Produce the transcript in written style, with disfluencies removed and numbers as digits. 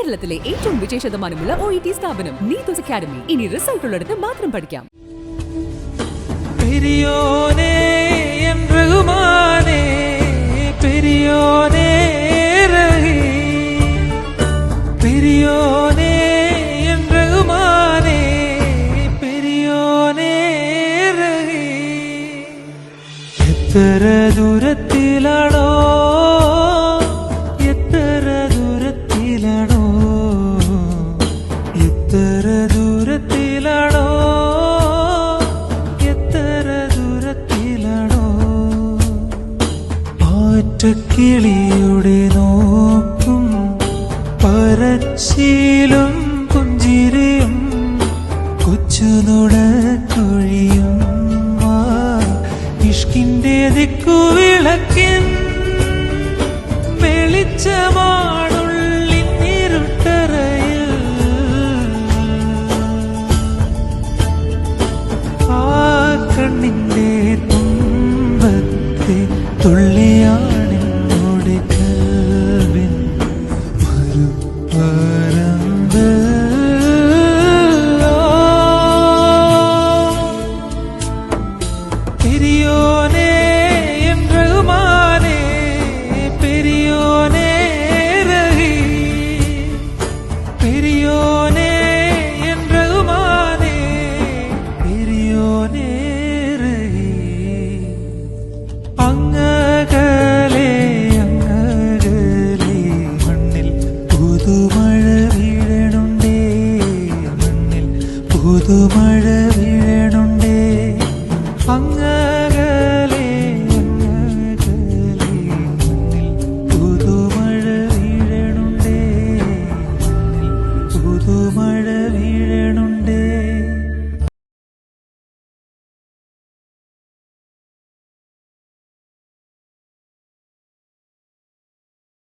കേരളത്തിലെ ഏറ്റവും വിജയശതമാനമുള്ള OET സ്ഥാപനം നീതൂസ് അക്കാദമി. ഇനി റിസൾട്ട് ഉള്ളിടത്ത് മാത്രം പഠിക്കാം. പെരിയോനേ എൻ റഹ്മാനേ, പെരിയോനേ റഹീം, പെരിയോനേ എൻ റഹ്മാനേ, പെരിയോനേ റഹീം. എത്ര ദൂരത്തിലാണോ, എത്ര ദൂരത്തിലാണോ, എത്ര ദൂരത്തിലാണോ, ഒറ്റക്കിളിയുടെ നോക്കും പറച്ചിലും പുഞ്ചിരിയും കൊച്ചുനുടക്കുഴിയും ഇഷ്കിന്റെ ദിക്കുവിളക്കിൻ വെളിച്ചമാണുള്ളിരുട്ടറയിൽ ആ കണ്ണിന്റെ തുമ്പത്തെ തുള്ളിയാണെന്നോട് കൽവിൻ മറുപരം